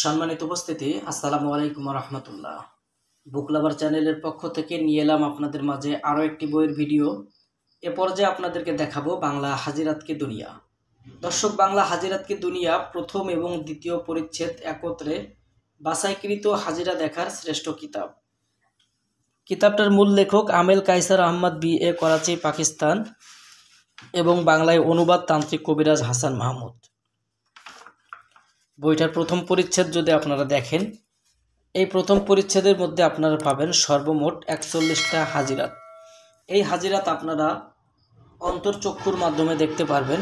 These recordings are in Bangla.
সম্মানিত উপস্থিতি, আসসালামু আলাইকুম রহমতুল্লাহ। বুক লাভার চ্যানেলের পক্ষ থেকে নিয়ে এলাম আপনাদের মাঝে আরও একটি বইয়ের ভিডিও। এ পর্যায়ে আপনাদেরকে দেখাবো বাংলা হাজিরাত কি দুনিয়া। দর্শক, বাংলা হাজিরাত কি দুনিয়া প্রথম এবং দ্বিতীয় পরিচ্ছেদ একত্রে বাছাইকৃত হাজিরা দেখার শ্রেষ্ঠ কিতাব। কিতাবটার মূল লেখক আমেল কায়সার আহমদ BA, করাচি, পাকিস্তান, এবং বাংলায় অনুবাদ তান্ত্রিক কবিরাজ হাসান মাহমুদ। বইটার প্রথম পরিচ্ছেদ যদি আপনারা দেখেন, এই প্রথম পরিচ্ছেদের মধ্যে আপনারা পাবেন সর্বমোট 41টা হাজিরাত। এই হাজিরাত আপনারা অন্তর্চক্ষুর মাধ্যমে দেখতে পারবেন,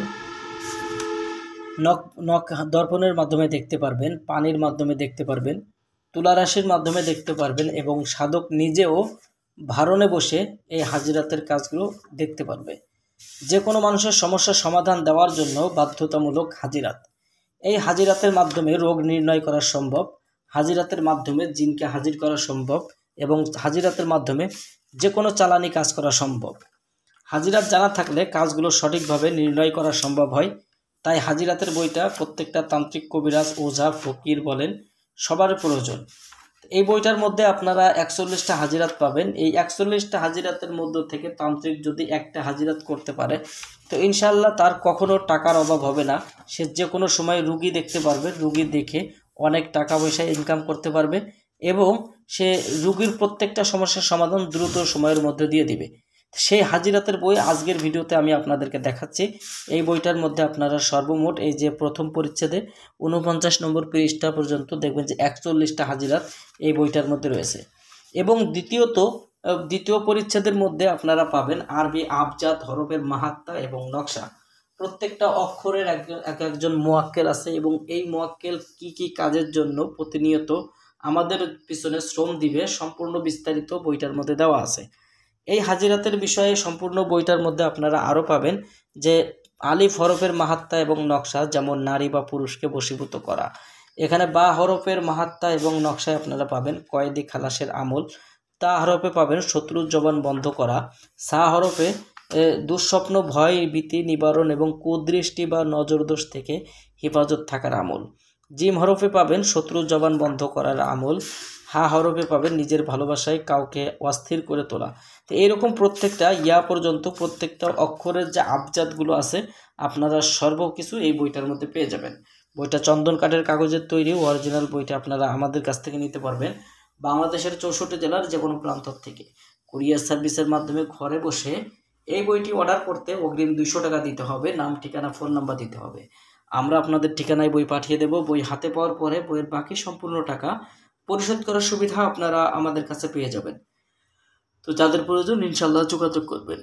নখ দর্পণের মাধ্যমে দেখতে পারবেন, পানির মাধ্যমে দেখতে পারবেন, তুলারাশির মাধ্যমে দেখতে পারবেন, এবং সাধক নিজেও ভারণে বসে এই হাজিরাতের কাজগুলো দেখতে পারবে। যে কোনো মানুষের সমস্যার সমাধান দেওয়ার জন্য বাধ্যতামূলক হাজিরাত। এই হাজিরাতের মাধ্যমে রোগ নির্ণয় করা সম্ভব, হাজিরাতের মাধ্যমে জিনকে হাজির করা সম্ভব, এবং হাজিরাতের মাধ্যমে যে কোনো চালানি কাজ করা সম্ভব। হাজিরাত জানা থাকলে কাজগুলো সঠিকভাবে নির্ণয় করা সম্ভব হয়। তাই হাজিরাতের বইটা প্রত্যেকটা তান্ত্রিক, কবিরাজ, ওঝা, ফকির বলেন, সবার প্রয়োজন। এই বইটার মধ্যে আপনারা 41টা হাজিরাত পাবেন। এই 41টা হাজিরাতের মধ্য থেকে তান্ত্রিক যদি একটা হাজিরাত করতে পারে, তো ইনশাআল্লাহ তার কখনো টাকার অভাব হবে না। সে যে কোনো সময় রুগী দেখতে পারবে, রুগী দেখে অনেক টাকা পয়সা ইনকাম করতে পারবে, এবং সে রুগীর প্রত্যেকটা সমস্যার সমাধান দ্রুত সময়ের মধ্যে দিয়ে দিবে। সেই হাজিরাতের বই আজকের ভিডিওতে আমি আপনাদেরকে দেখাচ্ছি। এই বইটার মধ্যে আপনারা সর্বমোট এই যে প্রথম পরিচ্ছেদে 49 নম্বর পৃষ্ঠা পর্যন্ত দেখবেন যে 41টা হাজিরাত এই বইটার মধ্যে রয়েছে। এবং দ্বিতীয় পরিচ্ছেদের মধ্যে আপনারা পাবেন আরবি আবজাদ, হরফের মাহাত্মা এবং নকশা। প্রত্যেকটা অক্ষরের একজন মুয়াক্কেল আছে, এবং এই মুয়াক্কেল কি কি কাজের জন্য প্রতিনিয়ত আমাদের পিছনে শ্রম দিবে, সম্পূর্ণ বিস্তারিত বইটার মধ্যে দেওয়া আছে। এই হাজিরাতের বিষয়ে সম্পূর্ণ বইটার মধ্যে আপনারা আরও পাবেন যে আলিফ হরফের মাহাত্মা এবং নকশা, যেমন নারী বা পুরুষকে বশীভূত করা। এখানে বা হরফের মাহাত্মা এবং নকশায় আপনারা পাবেন কয়েদি খালাসের আমল। তা হরফে পাবেন শত্রুর জবান বন্ধ করা। সা হরফে দুঃস্বপ্ন, ভয়, ভীতি নিবারণ এবং কুদৃষ্টি বা নজরদোষ থেকে হেফাজত থাকার আমল। জিম হরফে পাবেন শত্রুর জবান বন্ধ করার আমল। হা হরফে পাবেন নিজের ভালোবাসায় কাউকে অস্থির করে তোলা। তো এইরকম প্রত্যেকটা পর্যন্ত প্রত্যেকটা অক্ষরের যে আবজাদগুলো আছে আপনারা সর্বকিছু এই বইটার মধ্যে পেয়ে যাবেন। বইটা চন্দন কাঠের কাগজের তৈরি অরিজিনাল। বইটা আপনারা আমাদের কাছ থেকে নিতে পারবেন বাংলাদেশের 64 জেলার যে কোনো প্রান্ত থেকে। কুরিয়ার সার্ভিসের মাধ্যমে ঘরে বসে এই বইটি অর্ডার করতে অগ্রিম 200 টাকা দিতে হবে, নাম, ঠিকানা, ফোন নাম্বার দিতে হবে। আমরা আপনাদের ঠিকানায় বই পাঠিয়ে দেব। বই হাতে পাওয়ার পরে বইয়ের বাকি সম্পূর্ণ টাকা পরিশোধ করার সুবিধা আপনারা আমাদের কাছে পেয়ে যাবেন। তো যাদের প্রয়োজন ইনশাল্লাহ যোগাযোগ করবেন।